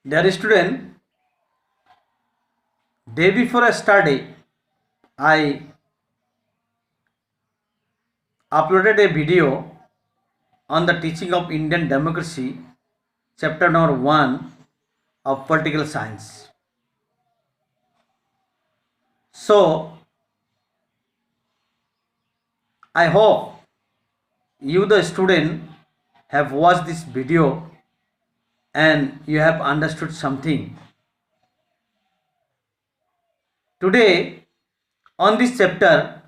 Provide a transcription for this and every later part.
Dear student, day before yesterday, I uploaded a video on the teaching of Indian democracy, chapter number 1 of political science. So, I hope you, the student, have watched this video and you have understood something. Today, on this chapter,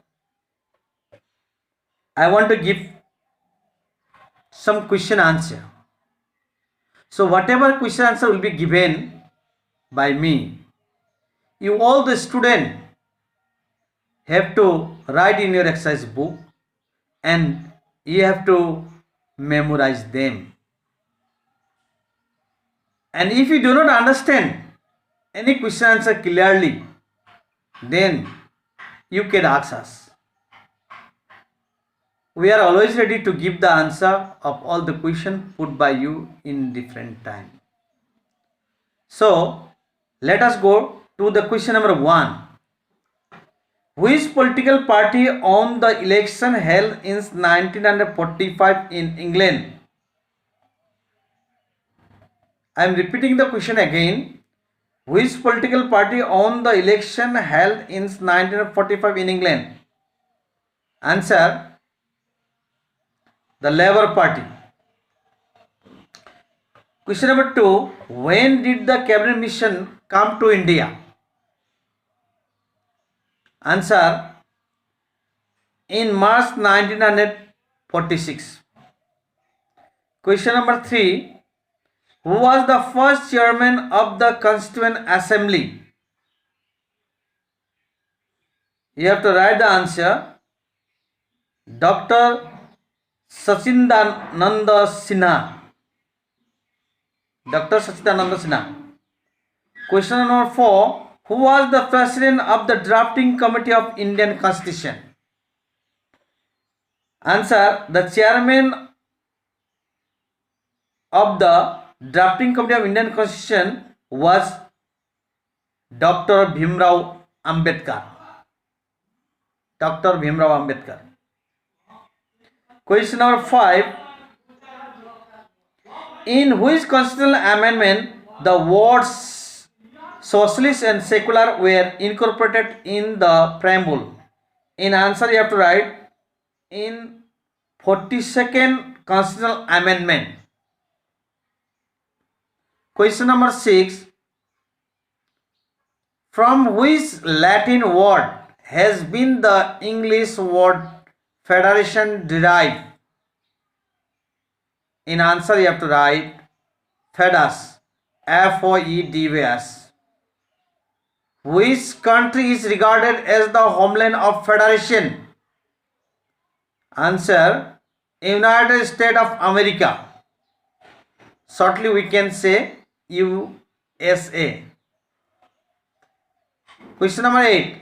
I want to give some question answer. So, whatever question answer will be given by me, you all the student have to write in your exercise book and you have to memorize them. And if you do not understand any question answer clearly, then you can ask us. We are always ready to give the answer of all the questions put by you in different time. So let us go to the question number 1. Which political party won the election held in 1945 in England? I am repeating the question again. Which political party won the election held in 1945 in England? Answer: the Labour Party. Question number 2. When did the cabinet mission come to India? Answer: in March 1946. Question number 3. Who was the first chairman of the Constituent Assembly? You have to write the answer. Dr. Sachidananda Sinha. Dr. Sachidananda Sinha. Question number 4. Who was the president of the drafting committee of Indian Constitution? Answer: the chairman of the drafting committee of Indian Constitution was Dr. Bhimrao Ambedkar. Dr. Bhimrao Ambedkar. Question number 5. In which constitutional amendment the words socialist and secular were incorporated in the preamble? In answer you have to write in 42nd constitutional amendment. Question number 6. From which Latin word has been the English word federation derived? In answer you have to write FEDAS. FOEDAS. Which country is regarded as the homeland of federation? Answer: United States of America. Shortly we can say USA. Question number 8.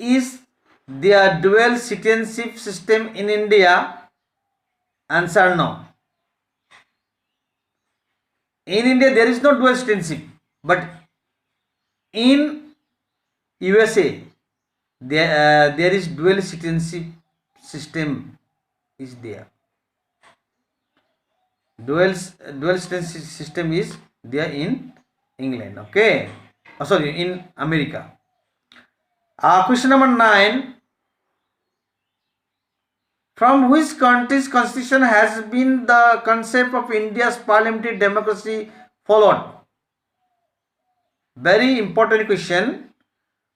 Is there dual citizenship system in India? Answer: no. In India there is no dual citizenship, but in USA there is dual citizenship system is there. Dual citizenship system is there in England. Okay. Sorry, in America. Question number 9. From which country's constitution has been the concept of India's parliamentary democracy followed? Very important question.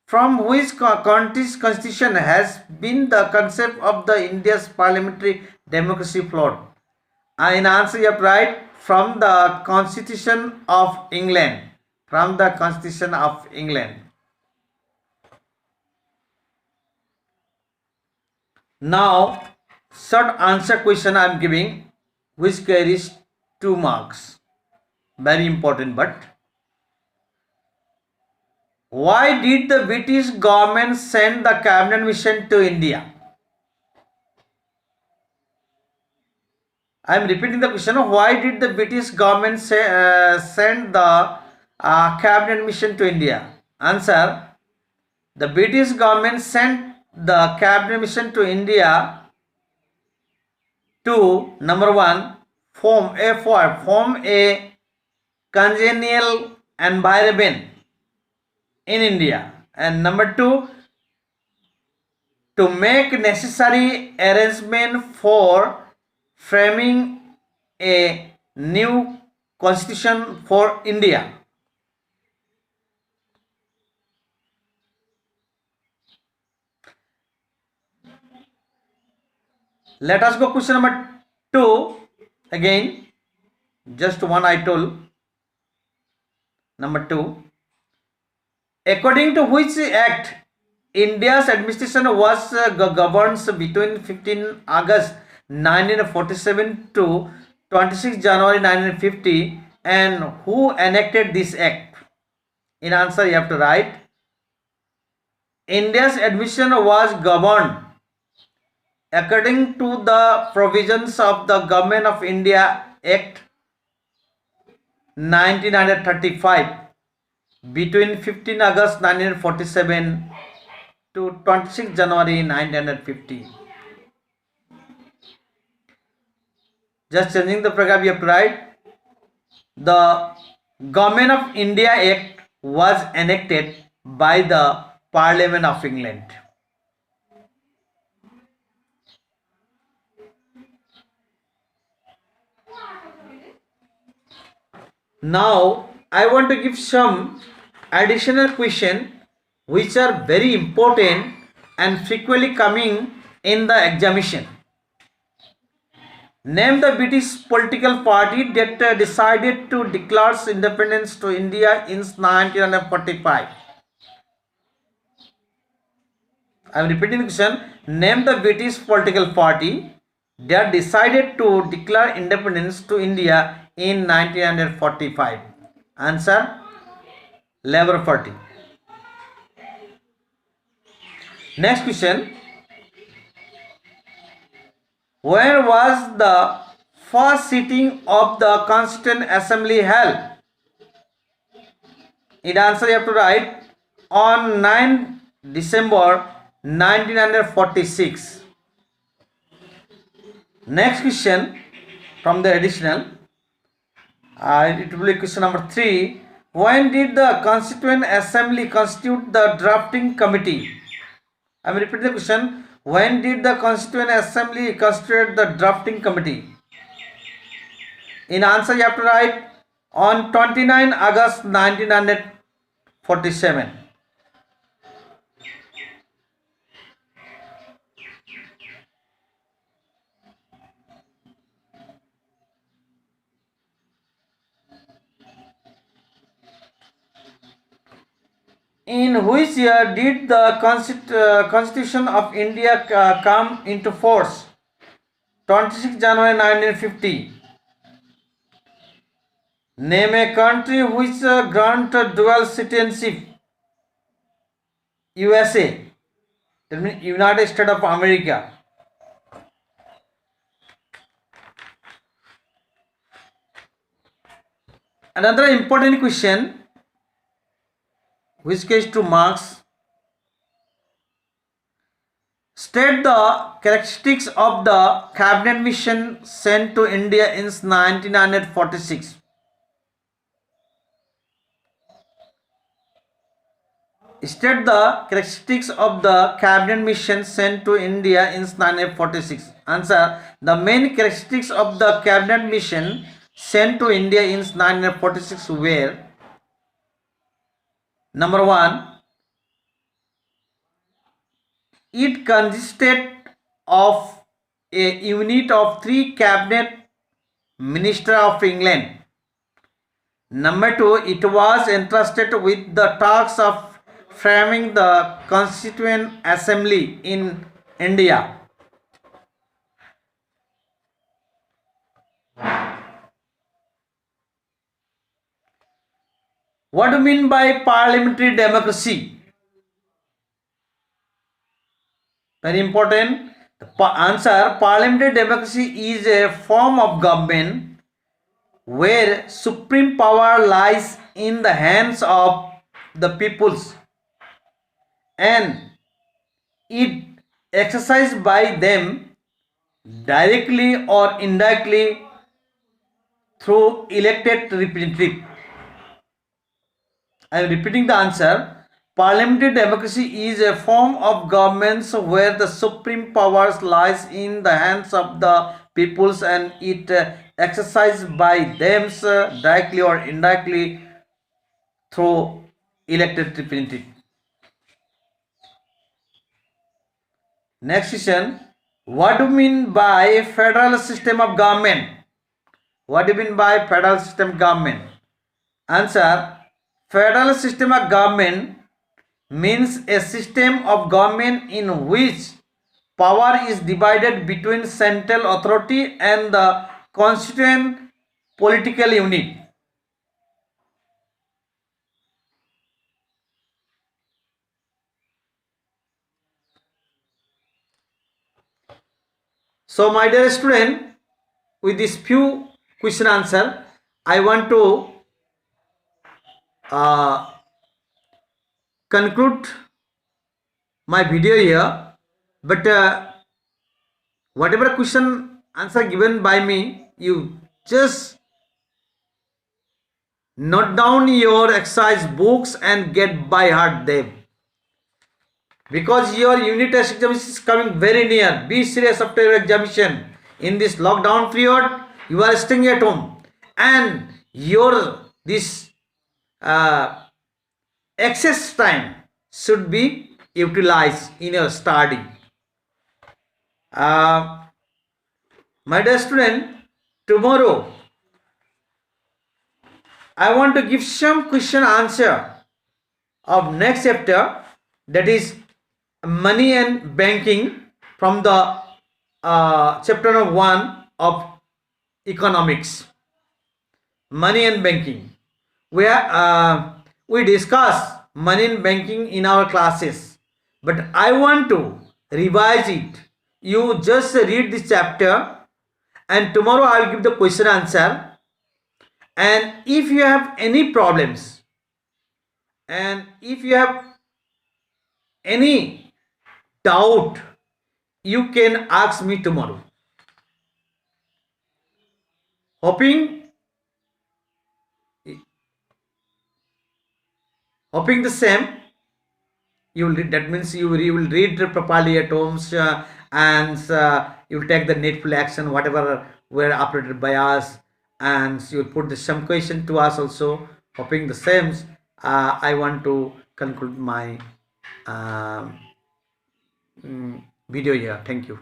From which country's constitution has been the concept of the India's parliamentary democracy followed? In answer you have to write from the Constitution of England. From the Constitution of England. Now, short answer question I am giving, which carries 2 marks. Very important. But why did the British government send the cabinet mission to India? I am repeating the question. Why did the British government send the cabinet mission to India? Answer. The British government sent the cabinet mission to India to number one, form a congenial environment in India, and number two, to make necessary arrangement for framing a new constitution for India. Let us go question number 2 again. Just one I told. Number 2. According to which act India's administration was governed between 15 August 1947 to 26 January 1950, and who enacted this act? In answer you have to write, India's administration was governed according to the provisions of the Government of India Act 1935 between 15 August 1947 to 26 January 1950. Just changing the paragraph you have to write, the Government of India Act was enacted by the Parliament of England. Now I want to give some additional question which are very important and frequently coming in the examination. Name the British political party that decided to declare independence to India in 1945. I am repeating the question. Name the British political party that decided to declare independence to India in 1945. Answer, Labour Party. Next question. Where was the first sitting of the Constituent Assembly held? In answer you have to write, on 9 December 1946. Next question from the additional, it will be question number 3. When did the Constituent Assembly constitute the drafting committee? I am repeating the question. When did the Constituent Assembly constitute the drafting committee? In answer you have to write, on 29 August 1947. In which year did the Constitution of India come into force? 26 January 1950. Name a country which granted dual citizenship. USA. That means United States of America. Another important question which gets 2 marks. State the characteristics of the cabinet mission sent to India in 1946. State the characteristics of the cabinet mission sent to India in 1946. Answer, the main characteristics of the cabinet mission sent to India in 1946 were: number 1, it consisted of a unit of 3 cabinet ministers of England. Number 2, it was entrusted with the task of framing the Constituent Assembly in India. What do you mean by parliamentary democracy? Very important. The answer, parliamentary democracy is a form of government where supreme power lies in the hands of the peoples and it exercised by them directly or indirectly through elected representative. I am repeating the answer. Parliamentary democracy is a form of governments where the supreme powers lies in the hands of the peoples and it exercised by them directly or indirectly through elected representative. Next question. What do you mean by federal system of government? What do you mean by federal system government? Answer. Federal system of government means a system of government in which power is divided between central authority and the constituent political unit. So my dear student, with this few question answer, I want to conclude my video here. But whatever question answer given by me, you just note down your exercise books and get by heart them. Because your unit test examination is coming very near. Be serious after your examination. In this lockdown period, you are staying at home and your this excess time should be utilized in your study. My dear student, tomorrow I want to give some question answer of next chapter, that is money and banking, from the chapter number 1 of economics. Money and banking. We discuss money and banking in our classes, but I want to revise it. You just read this chapter and tomorrow I will give the question answer. And if you have any problems and if you have any doubt, you can ask me tomorrow. Hoping the same, you will read, that means you will read properly at home, and you will take the needful action whatever were uploaded by us, and you will put some question to us also. Hoping the same, I want to conclude my video here. Thank you.